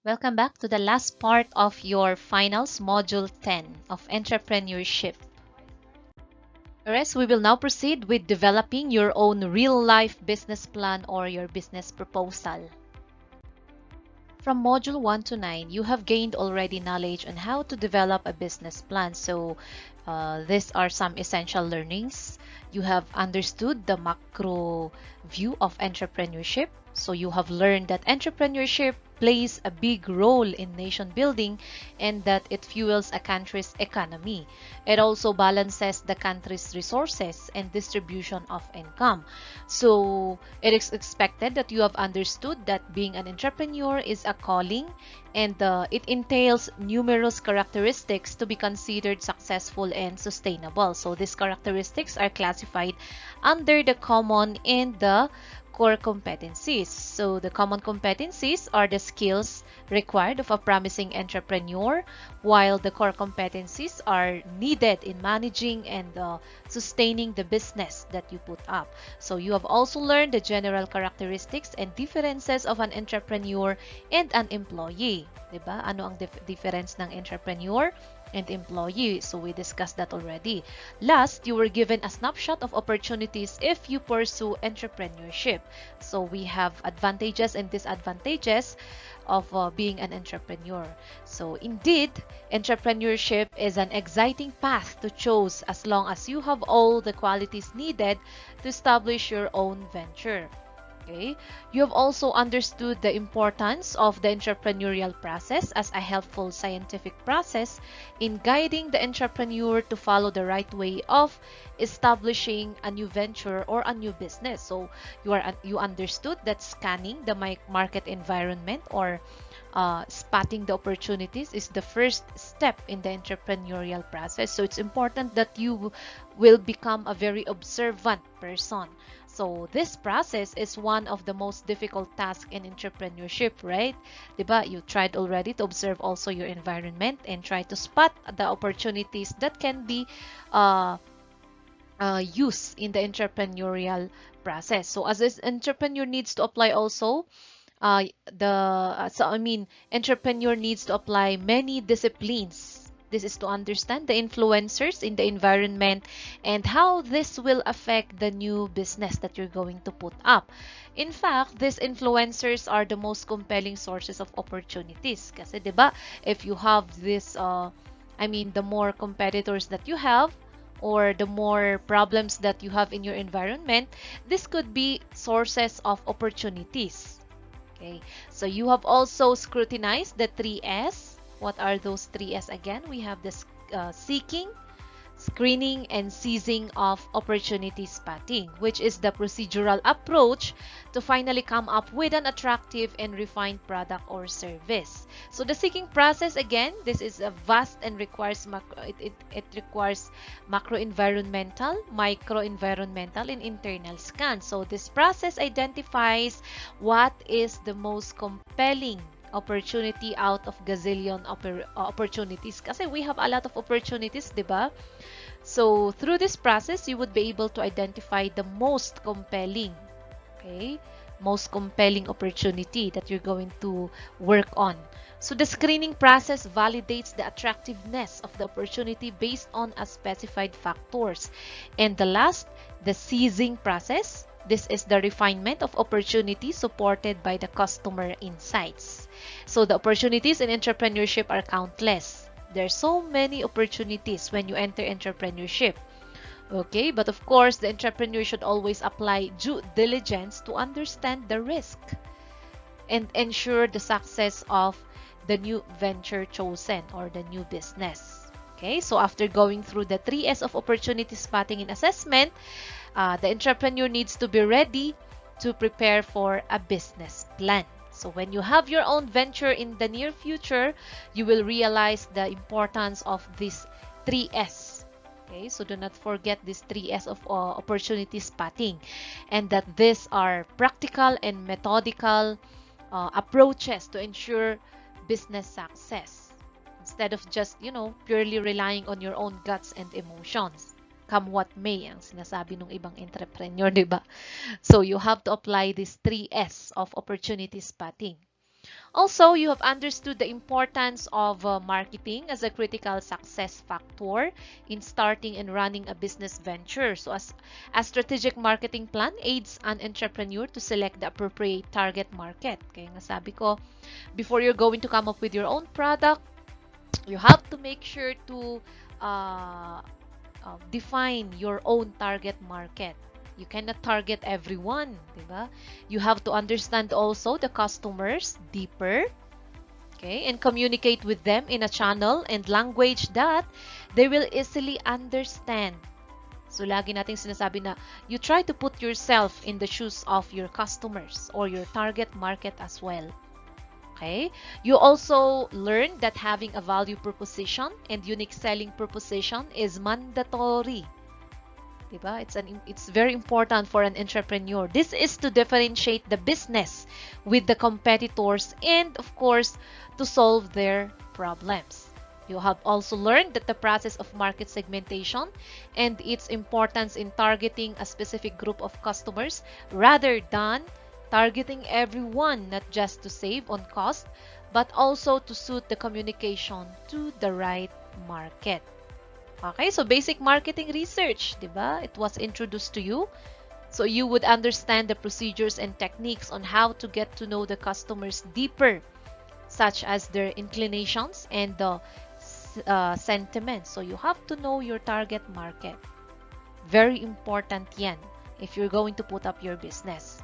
Welcome back to the last part of your finals, Module 10 of Entrepreneurship. Alright, we will now proceed with developing your own real-life business plan or your business proposal. From Module 1 to 9, you have gained already knowledge on how to develop a business plan. So these are some essential learnings. You have understood the macro view of entrepreneurship. So you have learned that entrepreneurship plays a big role in nation building and that it fuels a country's economy. It also balances the country's resources and distribution of income. So it is expected that you have understood that being an entrepreneur is a calling and it entails numerous characteristics to be considered successful and sustainable. So these characteristics are classified under the common and the core competencies. So the common competencies are the skills required of a promising entrepreneur, while the core competencies are needed in managing and sustaining the business that you put up. So you have also learned the general characteristics and differences of an entrepreneur and an employee. Diba? Ano ang difference ng entrepreneur and employee? So we discussed that already. Last, you were given a snapshot of opportunities if you pursue entrepreneurship. So we have advantages and disadvantages of being an entrepreneur. So indeed, entrepreneurship is an exciting path to choose as long as you have all the qualities needed to establish your own venture. Okay. You have also understood the importance of the entrepreneurial process as a helpful scientific process in guiding the entrepreneur to follow the right way of establishing a new venture or a new business. So you understood that scanning the market environment or spotting the opportunities is the first step in the entrepreneurial process. So it's important that you will become a very observant person. So this process is one of the most difficult tasks in entrepreneurship, right? Diba? You tried already to observe also your environment and try to spot the opportunities that can be used in the entrepreneurial process. So as an entrepreneur needs to apply also entrepreneur needs to apply many disciplines. This is to understand the influencers in the environment and how this will affect the new business that you're going to put up. In fact, these influencers are the most compelling sources of opportunities. Kasi, diba, if you have this, the more competitors that you have, or the more problems that you have in your environment, this could be sources of opportunities. Okay, so you have also scrutinized the 3S. What are those 3S again? We have the seeking, screening, and seizing of opportunity spotting, which is the procedural approach to finally come up with an attractive and refined product or service. So the seeking process, again, this is a vast and requires it requires macro-environmental, micro-environmental, and internal scan. So this process identifies what is the most compelling opportunity out of gazillion opportunities. Kasi we have a lot of opportunities, diba? So through this process, you would be able to identify the most compelling, okay, most compelling opportunity that you're going to work on. So the screening process validates the attractiveness of the opportunity based on a specified factors. And the last, the seizing process. This is the refinement of opportunity supported by the customer insights. So the opportunities in entrepreneurship are countless. There are so many opportunities when you enter entrepreneurship. Okay, but of course, the entrepreneur should always apply due diligence to understand the risk and ensure the success of the new venture chosen or the new business. Okay, so after going through the 3S of opportunity spotting and assessment, the entrepreneur needs to be ready to prepare for a business plan. So when you have your own venture in the near future, you will realize the importance of this 3S. Okay, so do not forget this 3S of opportunity spotting, and that these are practical and methodical approaches to ensure business success instead of just, purely relying on your own guts and emotions. Come what may, ang sinasabi ng ibang entrepreneur, di ba? So you have to apply this 3S of opportunity spotting. Also, you have understood the importance of marketing as a critical success factor in starting and running a business venture. So, as a strategic marketing plan aids an entrepreneur to select the appropriate target market. Kaya nga sabi ko, before you're going to come up with your own product, you have to make sure to uh, define your own target market. You cannot target everyone, diba? You have to understand also the customers deeper, okay, and communicate with them in a channel and language that they will easily understand. So, lagi nating sinasabi na you try to put yourself in the shoes of your customers or your target market as well. Okay? You also learn that having a value proposition and unique selling proposition is mandatory. Diba? It's very important for an entrepreneur. This is to differentiate the business with the competitors and, of course, to solve their problems. You have also learned that the process of market segmentation and its importance in targeting a specific group of customers rather than targeting everyone, not just to save on cost, but also to suit the communication to the right market. Okay, so basic marketing research, diba? It was introduced to you. So you would understand the procedures and techniques on how to get to know the customers deeper, such as their inclinations and the sentiments. So you have to know your target market. Very important yan if you're going to put up your business.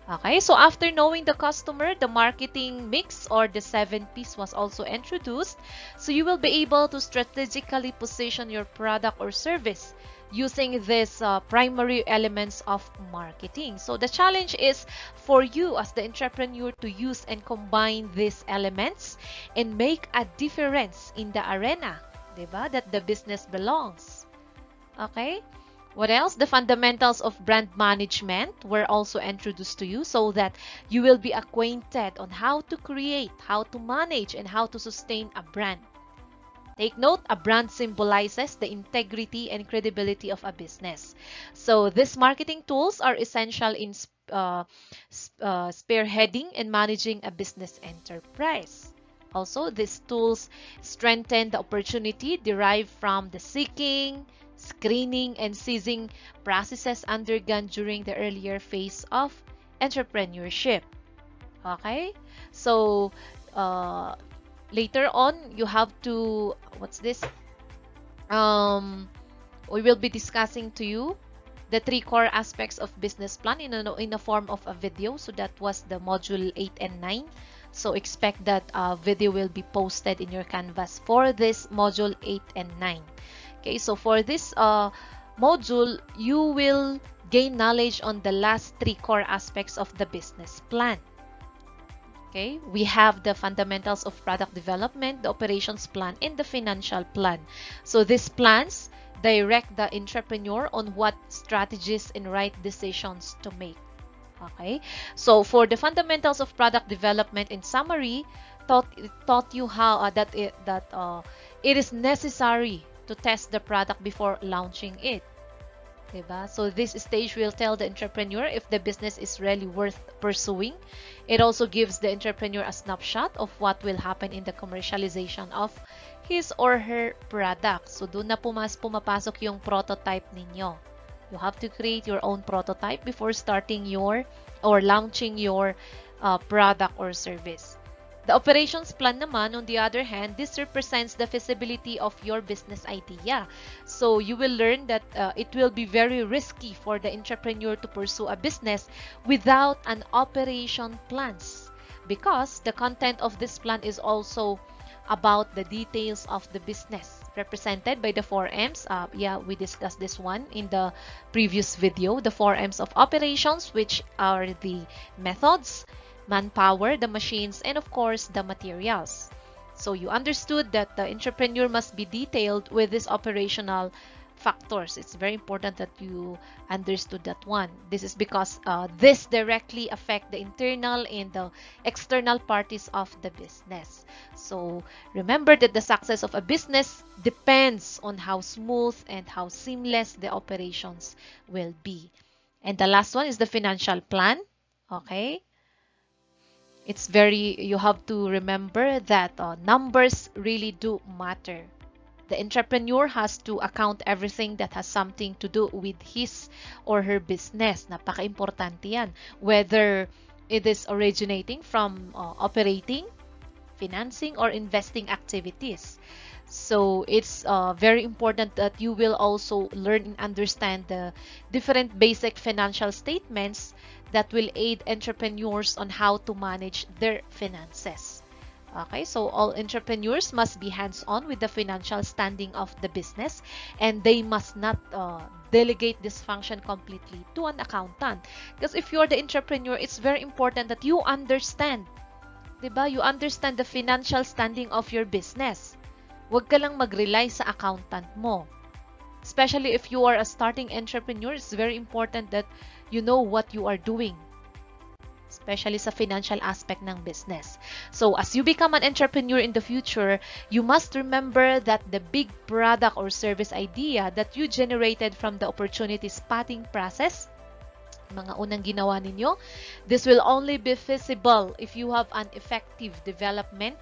Okay, so after knowing the customer, the marketing mix or the 7Ps was also introduced. So you will be able to strategically position your product or service using these primary elements of marketing. So the challenge is for you as the entrepreneur to use and combine these elements and make a difference in the arena, diba, that the business belongs. Okay? What else? The fundamentals of brand management were also introduced to you so that you will be acquainted on how to create, how to manage, and how to sustain a brand. Take note, a brand symbolizes the integrity and credibility of a business. So these marketing tools are essential in spearheading and managing a business enterprise. Also, these tools strengthen the opportunity derived from the seeking, screening, and seizing processes undergone during the earlier phase of entrepreneurship. Okay? So, later on, you have to, what's this? We will be discussing to you the 3 core aspects of business plan in a form of a video. So that was the module 8 and 9. So expect that video will be posted in your canvas for this module 8 and 9. Okay, so for this module, you will gain knowledge on the last 3 core aspects of the business plan. Okay, we have the fundamentals of product development, the operations plan, and the financial plan. So these plans direct the entrepreneur on what strategies and right decisions to make. Okay, so for the fundamentals of product development, in summary, taught you how it is necessary to test the product before launching it. Diba? So this stage will tell the entrepreneur if the business is really worth pursuing. It also gives the entrepreneur a snapshot of what will happen in the commercialization of his or her product. So doon na pumapasok yung prototype ninyo. You have to create your own prototype before starting your or launching your product or service. The operations plan naman, on the other hand, this represents the feasibility of your business idea. So you will learn that it will be very risky for the entrepreneur to pursue a business without an operation plans, because the content of this plan is also about the details of the business represented by the 4 M's. We discussed this one in the previous video, the 4 M's of operations, which are the methods, manpower, the machines, and of course the materials. So you understood that the entrepreneur must be detailed with these operational factors. It's very important that you understood that one. This is because this directly affect the internal and the external parties of the business. So remember that the success of a business depends on how smooth and how seamless the operations will be. And the last one is the financial plan. Okay. You have to remember that numbers really do matter. The entrepreneur has to account everything that has something to do with his or her business. Napaka-importante yan. Whether it is originating from operating, financing, or investing activities. So it's very important that you will also learn and understand the different basic financial statements that will aid entrepreneurs on how to manage their finances. Okay, so all entrepreneurs must be hands-on with the financial standing of the business, and they must not delegate this function completely to an accountant. Because if you're the entrepreneur, it's very important that you understand, diba? You understand the financial standing of your business. Huwag ka lang mag-rely sa accountant mo. Especially if you are a starting entrepreneur, it's very important that you know what you are doing, especially sa financial aspect ng business. So as you become an entrepreneur in the future, you must remember that the big product or service idea that you generated from the opportunity spotting process, mga unang ginawa ninyo, this will only be feasible if you have an effective development,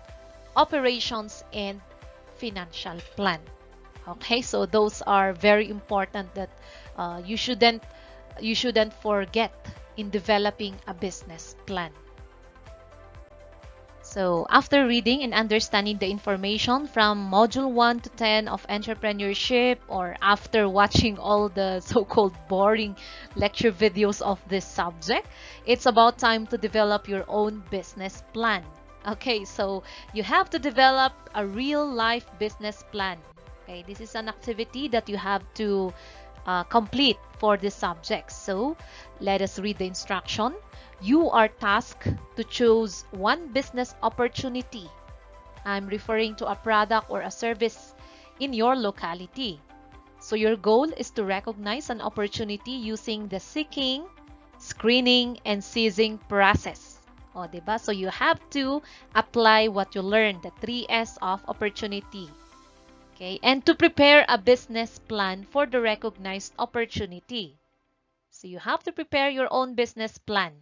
operations, and financial plan. Okay, so those are very important that you shouldn't forget in developing a business plan. So after reading and understanding the information from Module 1 to 10 of Entrepreneurship, or after watching all the so-called boring lecture videos of this subject, it's about time to develop your own business plan. Okay, so you have to develop a real-life business plan. Okay, this is an activity that you have to complete for this subject. So let us read the instruction. You are tasked to choose one business opportunity. I'm referring to a product or a service in your locality. So your goal is to recognize an opportunity using the seeking, screening, and seizing process. O, diba? So you have to apply what you learned, the 3S of opportunity. Okay, and to prepare a business plan for the recognized opportunity. So you have to prepare your own business plan.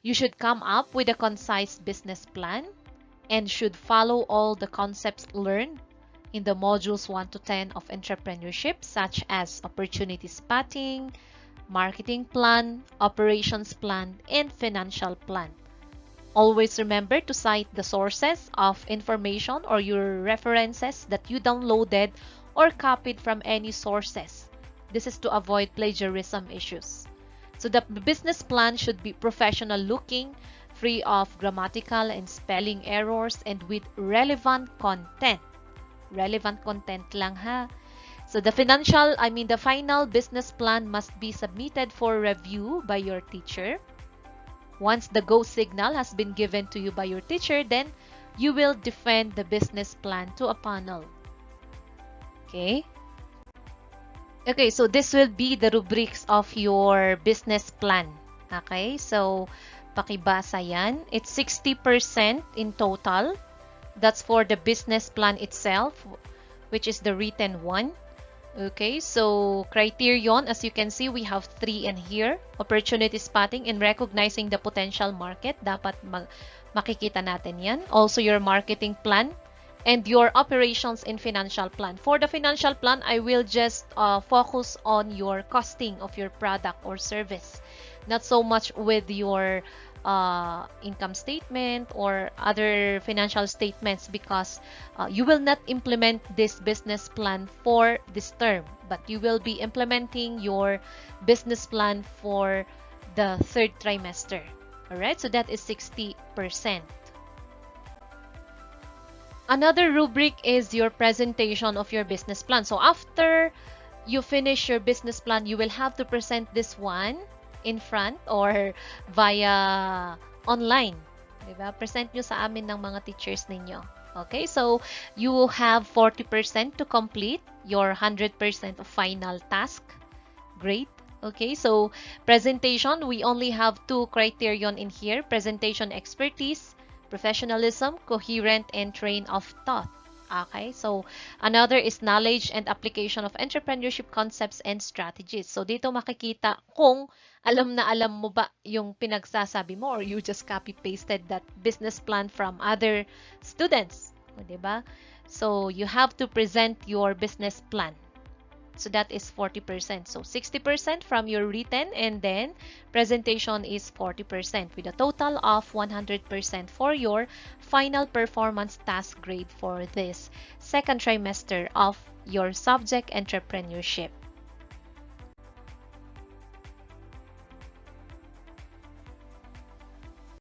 You should come up with a concise business plan and should follow all the concepts learned in the modules 1 to 10 of entrepreneurship, such as opportunity spotting, marketing plan, operations plan, and financial plan. Always remember to cite the sources of information or your references that you downloaded or copied from any sources. This is to avoid plagiarism issues. So the business plan should be professional looking, free of grammatical and spelling errors, and with relevant content. Relevant content lang ha. So the final business plan must be submitted for review by your teacher. Once the go signal has been given to you by your teacher, then you will defend the business plan to a panel. Okay? Okay, so this will be the rubrics of your business plan. Okay? So, pakibasa yan. It's 60% in total. That's for the business plan itself, which is the written one. Okay, so criterion, as you can see, we have 3 in here. Opportunity spotting and recognizing the potential market. Dapat makikita natin yan. Also, your marketing plan and your operations and financial plan. For the financial plan, I will just focus on your costing of your product or service. Not so much with your income statement or other financial statements, because you will not implement this business plan for this term, but you will be implementing your business plan for the 3rd trimester. Alright, so that is 60%. Another rubric is your presentation of your business plan. So after you finish your business plan, you will have to present this one in front or via online. Diba? Present nyo sa amin ng mga teachers ninyo. Okay, so you have 40% to complete your 100% of final task. Great. Okay, so presentation, we only have 2 criterion in here. Presentation expertise, professionalism, coherent, and train of thought. Okay, so another is knowledge and application of entrepreneurship concepts and strategies. So dito makikita kung alam na alam mo ba yung pinagsasabi mo or you just copy-pasted that business plan from other students. O, diba? So you have to present your business plan. So that is 40%. So 60% from your written and then presentation is 40% with a total of 100% for your final performance task grade for this second trimester of your subject entrepreneurship.